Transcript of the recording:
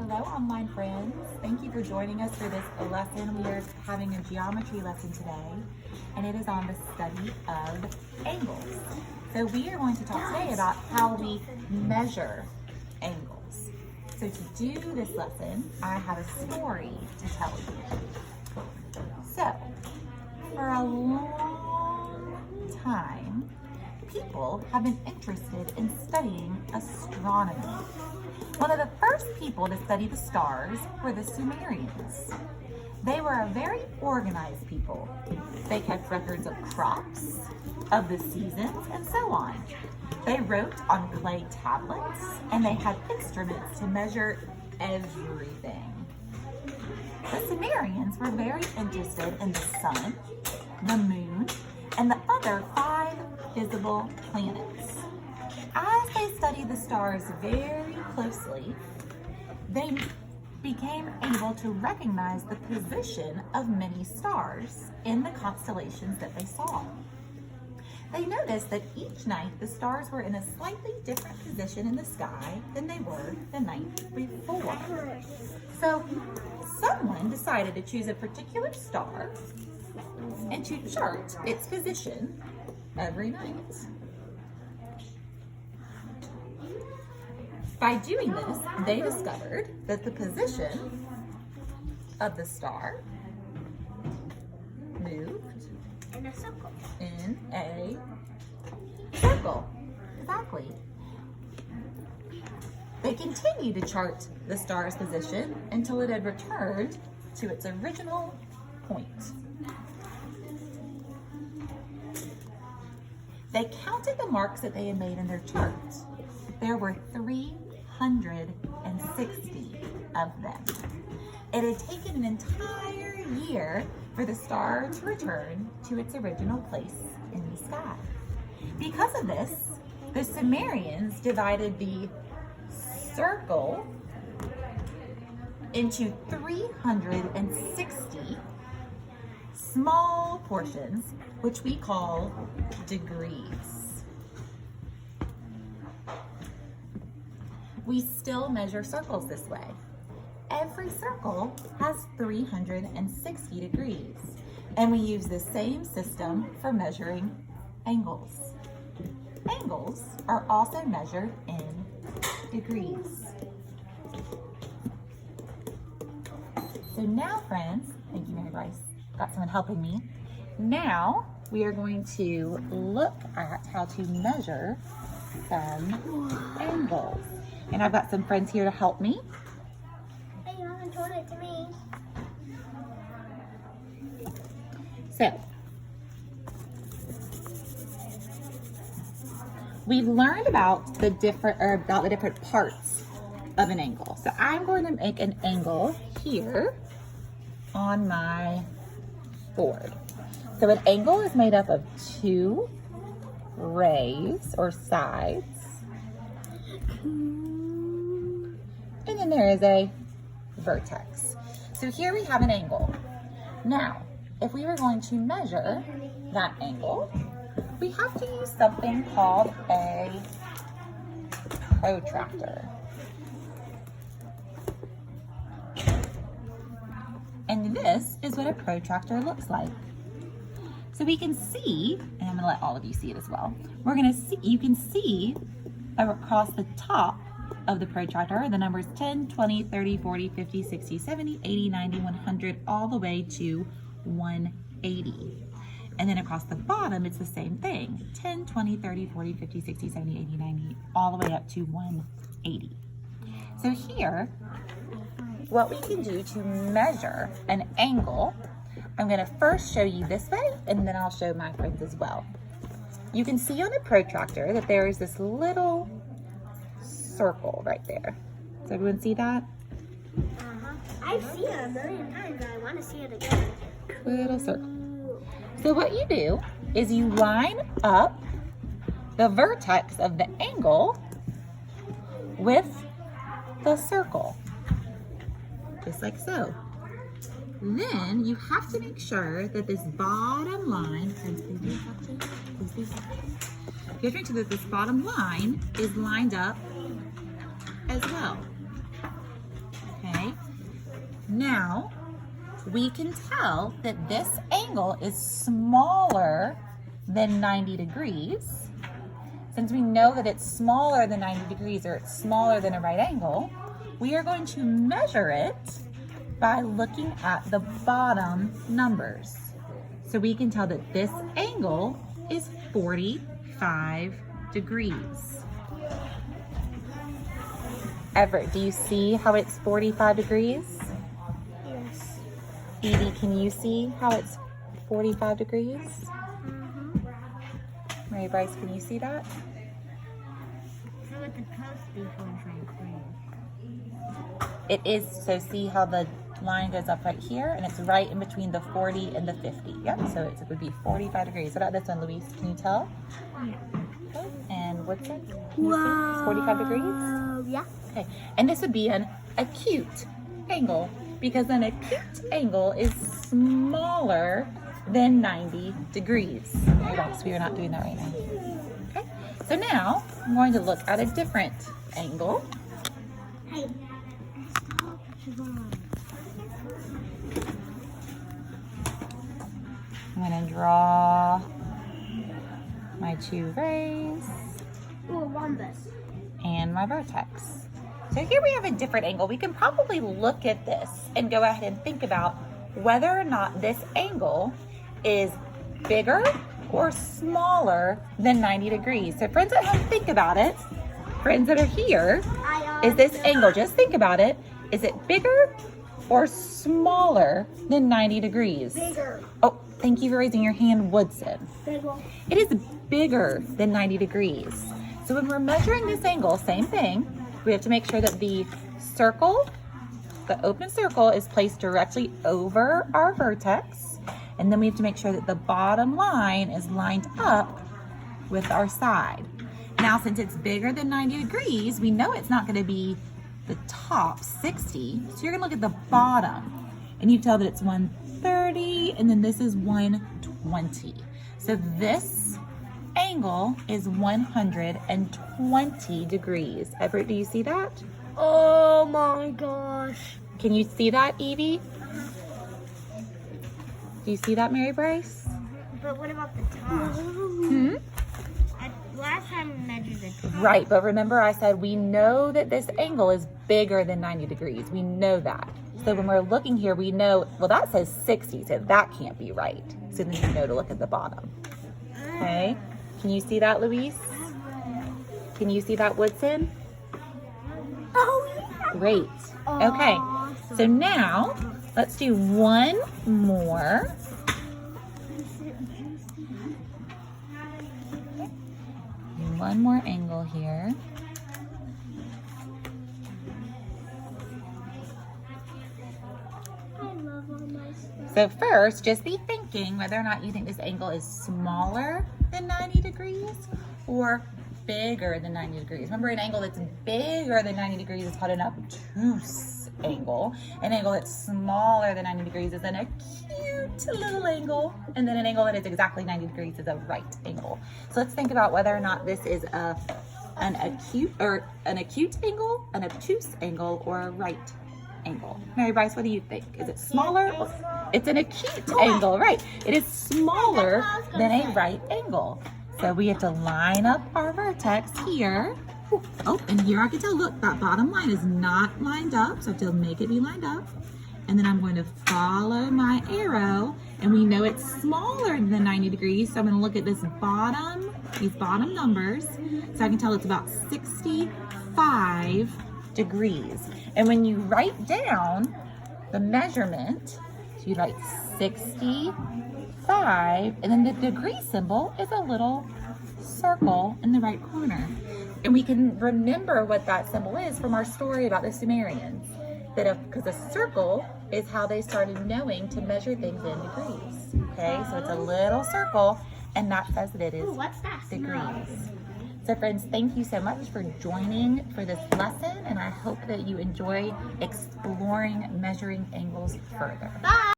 Hello, online friends. Thank you for joining us for this lesson. We are having a geometry lesson today, and it is on the study of angles. So we are going to talk today about how we measure angles. So to do this lesson, I have a story to tell you. So, for a long time, people have been interested in studying astronomy. One of the first people to study the stars were the Sumerians. They were a very organized people. They kept records of crops, of the seasons, and so on. They wrote on clay tablets, and they had instruments to measure everything. The Sumerians were very interested in the sun, the moon, and the other 5 visible planets. As they studied the stars very closely, they became able to recognize the position of many stars in the constellations that they saw. They noticed that each night the stars were in a slightly different position in the sky than they were the night before. So someone decided to choose a particular star and to chart its position every night. By doing this, they discovered that the position of the star moved in a circle. In a circle. Exactly. They continued to chart the star's position until it had returned to its original point. They counted the marks that they had made in their chart. There were 360 of them. It had taken an entire year for the star to return to its original place in the sky. Because of this, the Sumerians divided the circle into 360 small portions, which we call degrees. We still measure circles this way. Every circle has 360 degrees, and we use the same system for measuring angles. Angles are also measured in degrees. So now, friends, thank you, Mary Bryce, got someone helping me. Now we are going to look at how to measure some angles. And I've got some friends here to help me. Hey, you haven't told it to me. So, we've learned about the different parts of an angle. So I'm going to make an angle here on my board. So an angle is made up of 2 rays or sides. And then there is a vertex. So here we have an angle. Now, if we were going to measure that angle, we have to use something called a protractor. And this is what a protractor looks like. So we can see, and I'm gonna let all of you see it as well. You can see across the top of the protractor, the numbers 10, 20, 30, 40, 50, 60, 70, 80, 90, 100, all the way to 180. And then across the bottom, it's the same thing. 10, 20, 30, 40, 50, 60, 70, 80, 90, all the way up to 180. So here, what we can do to measure an angle, I'm gonna first show you this way, and then I'll show my friends as well. You can see on a protractor that there is this little circle right there. Does everyone see that? I've seen it a million times, and I want to see it again. Little circle. So what you do is you line up the vertex of the angle with the circle, just like so. Then you have to make sure that this bottom line, you have to make sure that this bottom line is lined up as well. now we can tell that this angle is smaller than 90 degrees. Since we know that it's smaller than 90 degrees, or it's smaller than a right angle, we are going to measure it by looking at the bottom numbers. So we can tell that this angle is 45 degrees. Everett, do you see how it's 45 degrees? Yes. Evie, can you see how it's 45 degrees? Mary Bryce, can you see that? So would the post be 45 degrees? It is, so see how the line goes up right here, and it's right in between the 40 and the 50. Yep, so it would be 45 degrees. What about this one, Louise? Can you tell? Okay. And Woodson? Can you see? It's 45 degrees? Yeah. Okay, and this would be an acute angle, because an acute angle is smaller than 90 degrees. Else we are not doing that right now. Okay, so now I'm going to look at a different angle. Hey. I'm going to draw my two rays Ooh, rhombus. and my vertex. So here we have a different angle. We can probably look at this and go ahead and think about whether or not this angle is bigger or smaller than 90 degrees. So friends at home, think about it. Friends that are here, is this angle, just think about it, is it bigger or smaller than 90 degrees? Bigger. Oh, thank you for raising your hand, Woodson. Bigger. It is bigger than 90 degrees. So when we're measuring this angle, same thing, we have to make sure that the circle, the open circle, is placed directly over our vertex. And then we have to make sure that the bottom line is lined up with our side. Now, since it's bigger than 90 degrees, we know it's not going to be the top 60. So you're going to look at the bottom, and you tell that it's 130, and then this is 120. So this angle is 120 degrees. Everett, do you see that? Oh my gosh. Can you see that, Evie? Do you see that, Mary Bryce? But what about the top? Last time we measured the top. Right, but remember I said we know that this angle is bigger than 90 degrees. We know that. So when we're looking here, we know, well, that says 60, so that can't be right. So then you know to look at the bottom. Okay? Can you see that, Louise? Can you see that, Woodson? Oh, yeah. Great. Okay, so now let's do one more. One more angle here. I love all my stuff. So first, just be thinking whether or not you think this angle is smaller than 90 degrees or bigger than 90 degrees. Remember, an angle that's bigger than 90 degrees is called an obtuse angle. An angle that's smaller than 90 degrees is an acute little angle. And then an angle that is exactly 90 degrees is a right angle. So let's think about whether or not this is an acute angle, an obtuse angle, or a right angle. Mary Bryce, what do you think? Is it smaller? It's an acute angle, right? It is smaller than a right angle. So we have to line up our vertex here. Oh, and here I can tell, look, that bottom line is not lined up, so I have to make it be lined up. And then I'm going to follow my arrow, and we know it's smaller than 90 degrees, so I'm going to look at this bottom, these bottom numbers, so I can tell it's about 65 degrees. And when you write down the measurement, so you write 65, and then the degree symbol is a little circle in the right corner. And we can remember what that symbol is from our story about the Sumerians. Because a circle is how they started knowing to measure things in degrees. Okay, so it's a little circle, and that says that it is What's that? degrees. So friends, thank you so much for joining for this lesson, and I hope that you enjoy exploring measuring angles further. Bye.